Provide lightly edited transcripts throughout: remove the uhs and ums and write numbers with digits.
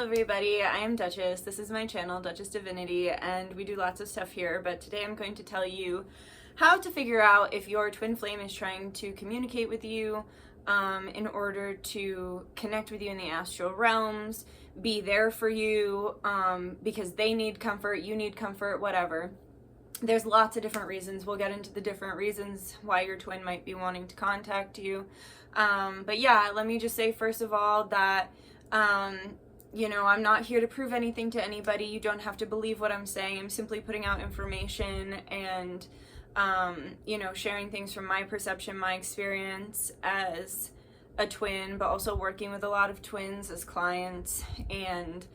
Hello everybody, I am Dutchess. This is my channel, Dutchess Divinity, and we do lots of stuff here, but today I'm going to tell you how to figure out if your twin flame is trying to communicate with you in order to connect with you in the astral realms, be there for you because they need comfort, you need comfort, whatever. There's lots of different reasons. We'll get into the different reasons why your twin might be wanting to contact you. But yeah, let me just say first of all that I'm not here to prove anything to anybody. You don't have to believe what I'm saying. I'm simply putting out information and, sharing things from my perception, my experience as a twin, but also working with a lot of twins as clients. And,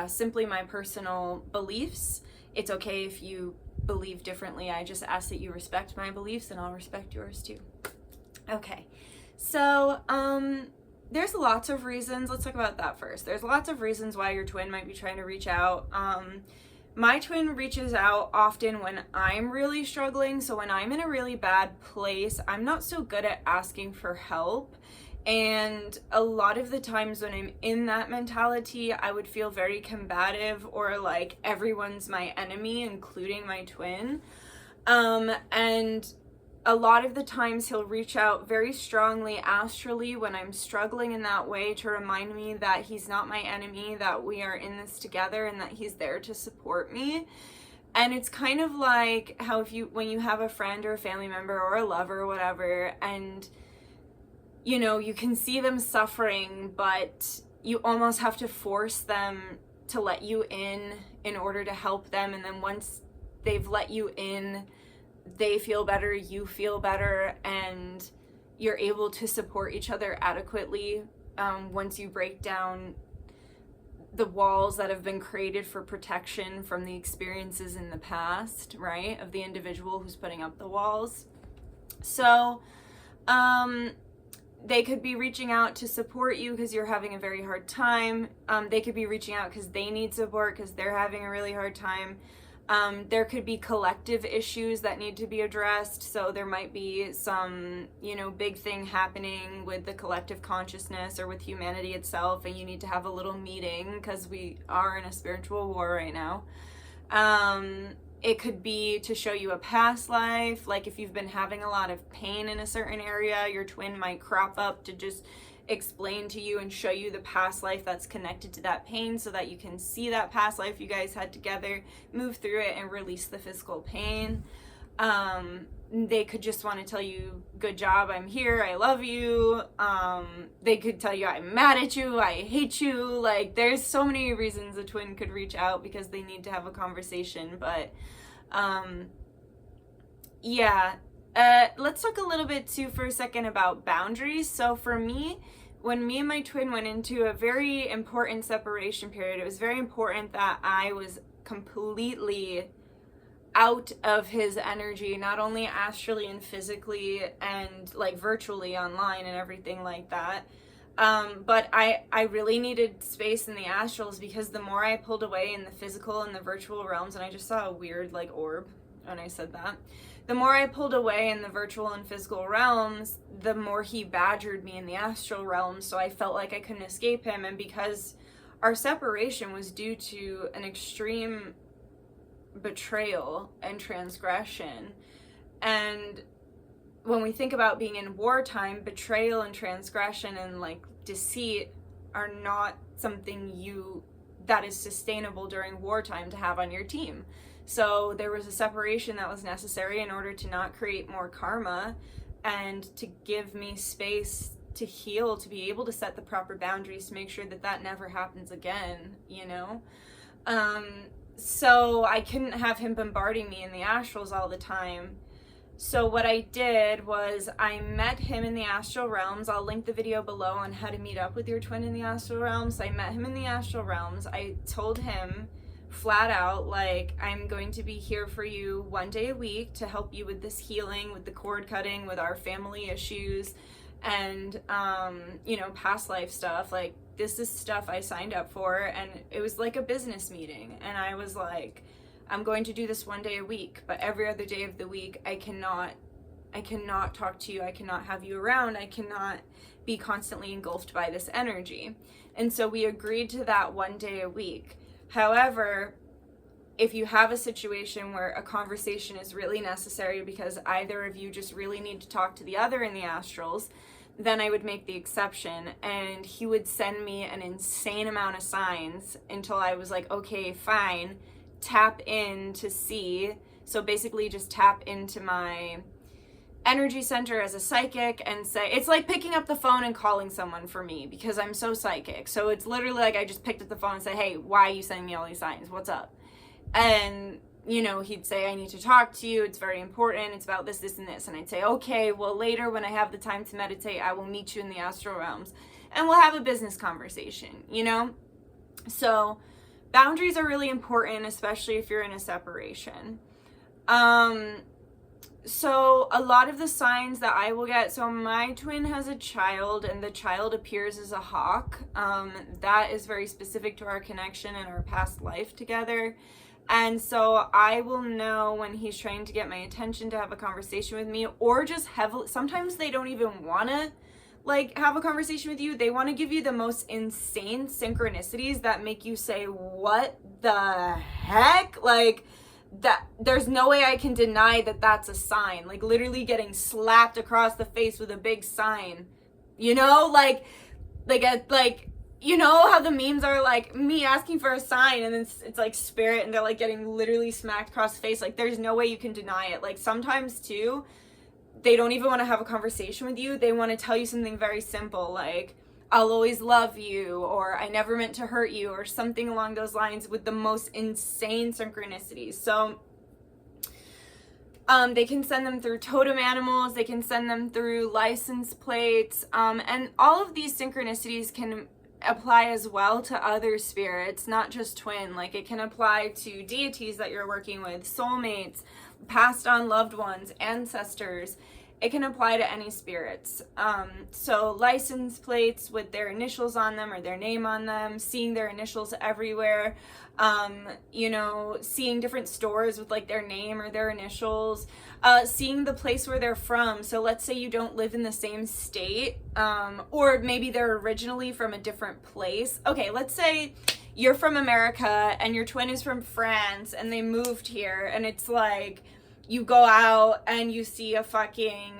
simply my personal beliefs. It's okay if you believe differently. I just ask that you respect my beliefs and I'll respect yours too. Okay. So, there's lots of reasons. Let's talk about that first. There's lots of reasons why your twin might be trying to reach out. My twin reaches out often when I'm really struggling. So when I'm in a really bad place, I'm not so good at asking for help. And a lot of the times when I'm in that mentality, I would feel very combative or like everyone's my enemy, including my twin. And a lot of the times he'll reach out very strongly astrally when I'm struggling in that way to remind me that he's not my enemy, that we are in this together and that he's there to support me. And it's kind of like how when you have a friend or a family member or a lover or whatever, and you can see them suffering, but you almost have to force them to let you in order to help them. And then once they've let you in, they feel better, you feel better, and you're able to support each other adequately once you break down the walls that have been created for protection from the experiences in the past, right, of the individual who's putting up the walls. So they could be reaching out to support you because you're having a very hard time. They could be reaching out because they need support because they're having a really hard time. There could be collective issues that need to be addressed. So there might be some, big thing happening with the collective consciousness or with humanity itself, and you need to have a little meeting because we are in a spiritual war right now. It could be to show you a past life. Like if you've been having a lot of pain in a certain area, your twin might crop up to just explain to you and show you the past life that's connected to that pain so that you can see that past life you guys had together, move through it, and release the physical pain. They could just want to tell you, good job, I'm here, I love you. They could tell you, I'm mad at you, I hate you. Like, there's so many reasons a twin could reach out because they need to have a conversation. But let's talk a little bit too for a second about boundaries. So for me, when me and my twin went into a very important separation period, it was very important that I was completely out of his energy, not only astrally and physically and like virtually online and everything like that. But I really needed space in the astrals because the more I pulled away in the physical and the virtual realms, and I just saw a weird like orb when I said that, the more I pulled away in the virtual and physical realms, the more he badgered me in the astral realms. So I felt like I couldn't escape him. And because our separation was due to an extreme betrayal and transgression, and when we think about being in wartime, betrayal and transgression and like deceit are not something that is sustainable during wartime to have on your team. So there was a separation that was necessary in order to not create more karma and to give me space to heal, to be able to set the proper boundaries to make sure that that never happens again, So I couldn't have him bombarding me in the astrals all the time. So what I did was I met him in the astral realms. I'll link the video below on how to meet up with your twin in the astral realms. I met him in the astral realms. I told him flat out, like, I'm going to be here for you one day a week to help you with this healing, with the cord cutting, with our family issues, and past life stuff. Like, this is stuff I signed up for, and it was like a business meeting, and I was like, I'm going to do this one day a week, but every other day of the week I cannot talk to you, I cannot have you around, I cannot be constantly engulfed by this energy. And so we agreed to that 1 day a week. However, if you have a situation where a conversation is really necessary because either of you just really need to talk to the other in the astrals, then I would make the exception, and he would send me an insane amount of signs until I was like, okay, fine, tap in to see. So basically just tap into my energy center as a psychic and say, it's like picking up the phone and calling someone for me because I'm so psychic. So it's literally like I just picked up the phone and said, hey, why are you sending me all these signs? What's up? And, you know, he'd say, I need to talk to you. It's very important. It's about this, this, and this. And I'd say, okay, well, later when I have the time to meditate, I will meet you in the astral realms and we'll have a business conversation, you know? So boundaries are really important, especially if you're in a separation. So a lot of the signs that I will get, so my twin has a child and the child appears as a hawk. That is very specific to our connection and our past life together. And so I will know when he's trying to get my attention to have a conversation with me, or just heavily, sometimes they don't even want to like have a conversation with you. They want to give you the most insane synchronicities that make you say, what the heck? Like, that there's no way I can deny that that's a sign. Like literally getting slapped across the face with a big sign, you know, like you know how the memes are like me asking for a sign and then it's like spirit and they're like getting literally smacked across the face. Like there's no way you can deny it. Like sometimes too, they don't even want to have a conversation with you. They want to tell you something very simple, like, I'll always love you, or I never meant to hurt you, or something along those lines with the most insane synchronicities. So they can send them through totem animals, they can send them through license plates, and all of these synchronicities can apply as well to other spirits, not just twin. Like it can apply to deities that you're working with, soulmates, passed on loved ones, ancestors. It can apply to any spirits. So license plates with their initials on them or their name on them, seeing their initials everywhere, you know, seeing different stores with like their name or their initials, seeing the place where they're from. So let's say you don't live in the same state, or maybe they're originally from a different place. Okay, let's say you're from America and your twin is from France and they moved here, and it's like, you go out and you see a fucking,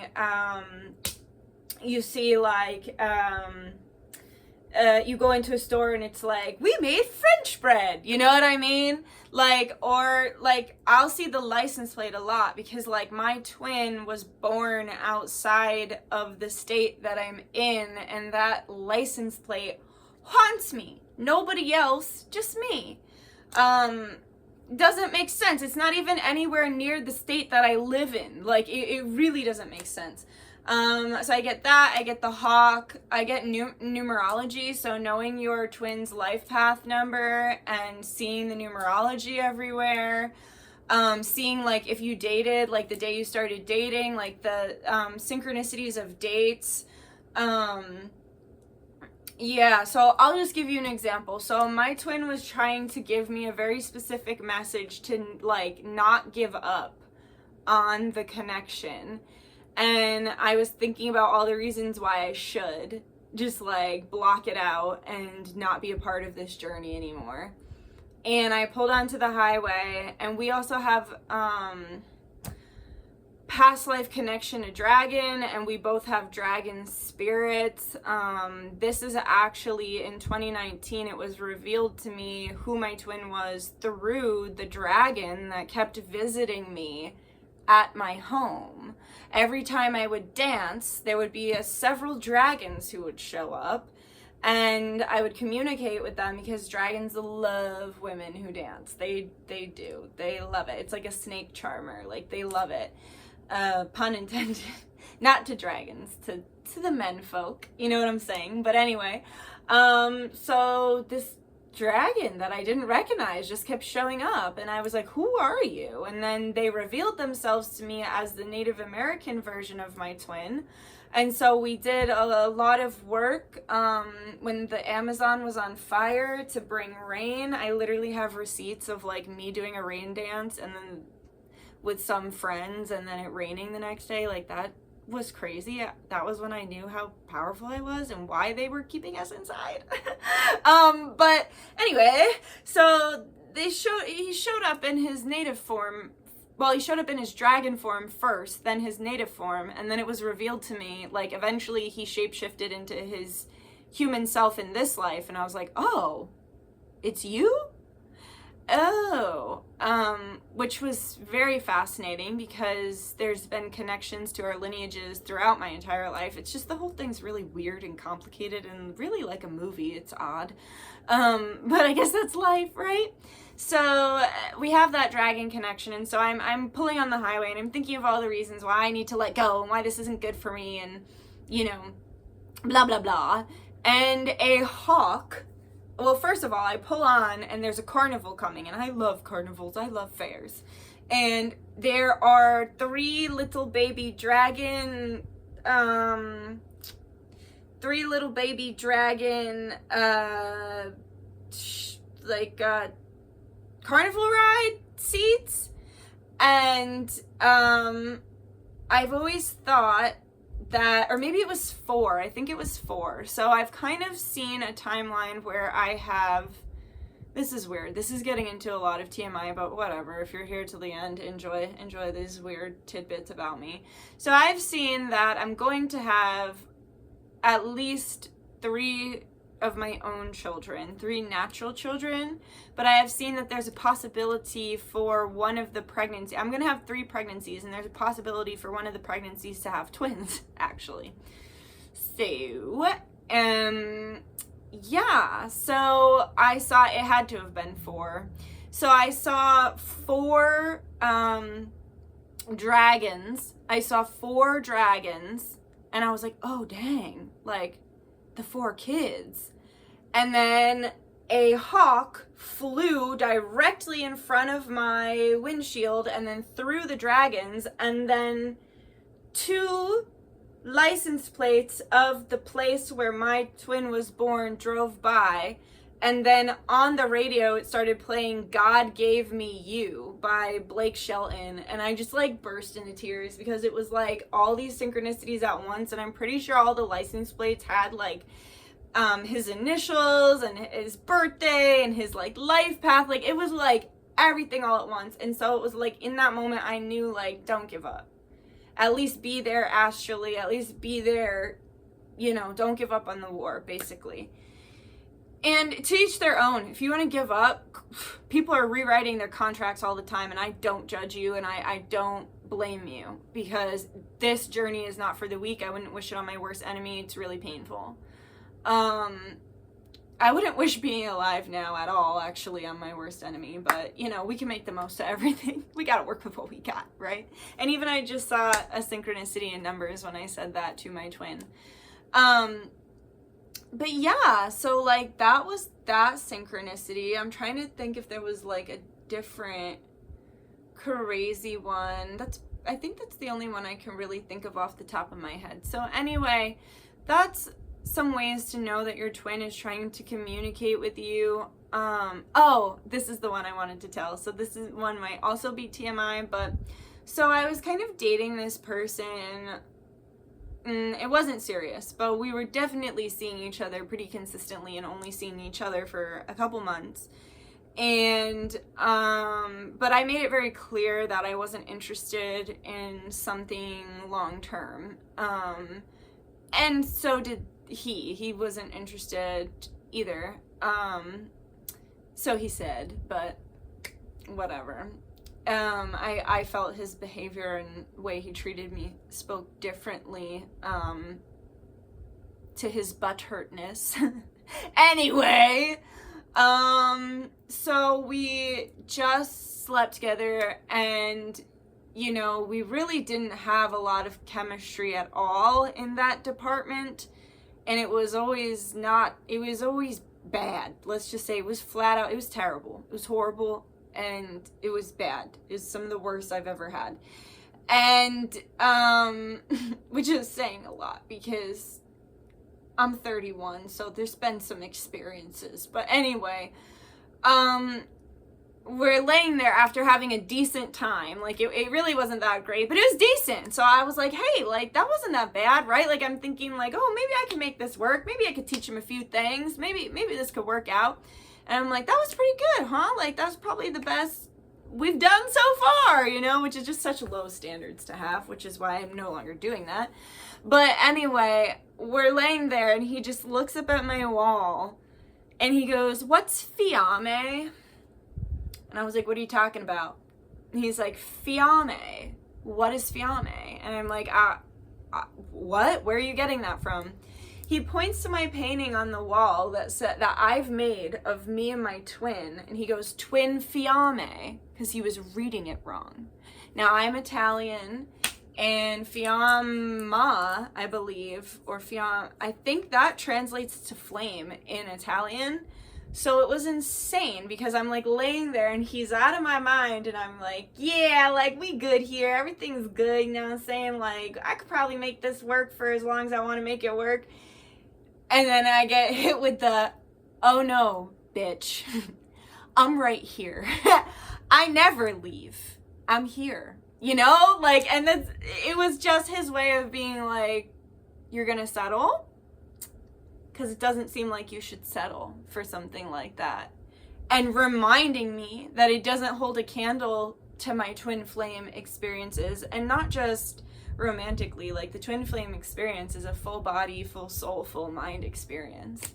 you go into a store and it's like, we made French bread, you know what I mean? Like, or like, I'll see the license plate a lot because like my twin was born outside of the state that I'm in, and that license plate haunts me. Nobody else, just me. Doesn't make sense. It's not even anywhere near the state that I live in. Like, it really doesn't make sense. So I get that. I get the hawk. I get numerology. So knowing your twin's life path number and seeing the numerology everywhere. Seeing, like, if you dated, like, the day you started dating, like, the synchronicities of dates. Yeah, so I'll just give you an example. So my twin was trying to give me a very specific message to, like, not give up on the connection. And I was thinking about all the reasons why I should just, like, block it out and not be a part of this journey anymore. And I pulled onto the highway, and we also have past life connection to dragon, and we both have dragon spirits. This is actually in 2019, it was revealed to me who my twin was through the dragon that kept visiting me at my home. Every time I would dance, there would be several dragons who would show up, and I would communicate with them because dragons love women who dance. They do. They love it. It's like a snake charmer. Like, they love it. Pun intended. Not to dragons, to the men folk. You know what I'm saying? But anyway, so this dragon that I didn't recognize just kept showing up, and I was like, who are you? And then they revealed themselves to me as the Native American version of my twin. And so we did a lot of work when the Amazon was on fire to bring rain. I literally have receipts of like me doing a rain dance and then with some friends and then it raining the next day. Like, that was crazy. That was when I knew how powerful I was and why they were keeping us inside. But anyway, so he showed up in his native form. Well, he showed up in his dragon form first, then his native form, and then it was revealed to me, like, eventually he shapeshifted into his human self in this life, and I was like, oh, it's you? Oh, which was very fascinating because there's been connections to our lineages throughout my entire life. It's just the whole thing's really weird and complicated and really like a movie. It's odd. But I guess that's life, right? So we have that dragon connection, and so I'm pulling on the highway, and I'm thinking of all the reasons why I need to let go and why this isn't good for me, and, you know, blah, blah, blah. And a hawk, well, first of all, I pull on, and there's a carnival coming, and I love carnivals. I love fairs. And there are 3 little baby dragon, carnival ride seats, and I've always thought that, or maybe it was 4, I think it was 4, so I've kind of seen a timeline where I have, this is weird, this is getting into a lot of TMI, but whatever, if you're here till the end, enjoy these weird tidbits about me. So I've seen that I'm going to have at least 3 of my own children, 3 natural children, but I have seen that there's a possibility for one of the pregnancies. I'm gonna have 3 pregnancies, and there's a possibility for one of the pregnancies to have twins, actually. So, yeah, so I saw it had to have been 4. So I saw 4 dragons. I saw 4 dragons, and I was like, oh dang, like, the 4 kids. And then a hawk flew directly in front of my windshield and then through the dragons, and then 2 license plates of the place where my twin was born drove by, and then on the radio it started playing God Gave Me You by Blake Shelton, and I just like burst into tears because it was like all these synchronicities at once, and I'm pretty sure all the license plates had like his initials and his birthday and his like life path, like it was like everything all at once. And so it was like in that moment I knew, like, don't give up, at least be there astrally, at least be there, you know, don't give up on the war, basically. And to each their own. If you want to give up, people are rewriting their contracts all the time, and I don't judge you, and I don't blame you, because this journey is not for the weak. I wouldn't wish it on my worst enemy. It's really painful. I wouldn't wish being alive now at all, actually, on my worst enemy, but, you know, we can make the most of everything. We gotta work with what we got, right? And even I just saw a synchronicity in numbers when I said that to my twin. But yeah, so, like, that was that synchronicity. I'm trying to think if there was, like, a different crazy one. I think that's the only one I can really think of off the top of my head. So anyway, that's some ways to know that your twin is trying to communicate with you. Oh, this is the one I wanted to tell. So this is one might also be TMI, but so I was kind of dating this person. It wasn't serious, but we were definitely seeing each other pretty consistently and only seeing each other for a couple months. And but I made it very clear that I wasn't interested in something long term. And so did he wasn't interested either. So he said, but whatever. I felt his behavior and way he treated me spoke differently to his butthurtness. Anyway, so we just slept together, and you know, we really didn't have a lot of chemistry at all in that department, and it was always bad. Let's just say it was flat out, it was terrible, it was horrible, and it was bad. It was some of the worst I've ever had. And which is saying a lot because I'm 31, so there's been some experiences. But anyway, we're laying there after having a decent time. Like, it really wasn't that great, but it was decent. So I was like, hey, like, that wasn't that bad, right? Like, I'm thinking, like, oh, maybe I can make this work. Maybe I could teach him a few things. Maybe this could work out. And I'm like, that was pretty good, huh? Like, that's probably the best we've done so far, you know, which is just such low standards to have, which is why I'm no longer doing that. But anyway, we're laying there, and he just looks up at my wall, and he goes, what's fiamme? And I was like, what are you talking about? And he's like, fiamme. What is fiamme? And I'm like, what? Where are you getting that from? He points to my painting on the wall that I've made of me and my twin, and he goes, twin fiamme, because he was reading it wrong. Now, I'm Italian, and fiamma, I believe, or I think that translates to flame in Italian. So it was insane, because I'm like laying there and he's out of my mind, and I'm like, yeah, like, we good here, everything's good, you know what I'm saying? Like, I could probably make this work for as long as I want to make it work. And then I get hit with the, oh no, bitch, I'm right here. I never leave. I'm here, you know? Like, and it was just his way of being like, you're gonna settle? Because it doesn't seem like you should settle for something like that. And reminding me that it doesn't hold a candle to my twin flame experiences, and not just romantically. Like, the twin flame experience is a full body, full soul, full mind experience.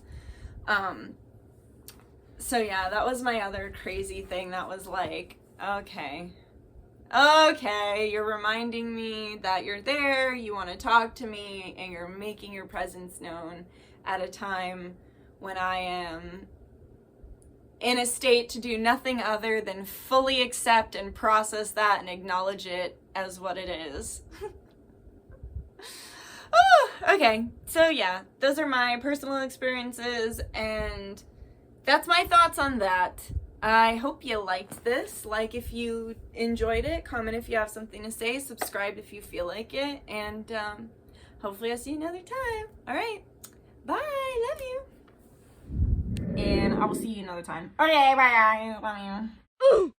So yeah, that was my other crazy thing that was like, okay, you're reminding me that you're there, you want to talk to me, and you're making your presence known at a time when I am in a state to do nothing other than fully accept and process that and acknowledge it as what it is. Okay, so yeah, those are my personal experiences, and that's my thoughts on that. I hope you liked this. Like if you enjoyed it, comment if you have something to say, subscribe if you feel like it, and hopefully I'll see you another time. All right, bye, love you. And I will see you another time. Okay, bye, love you.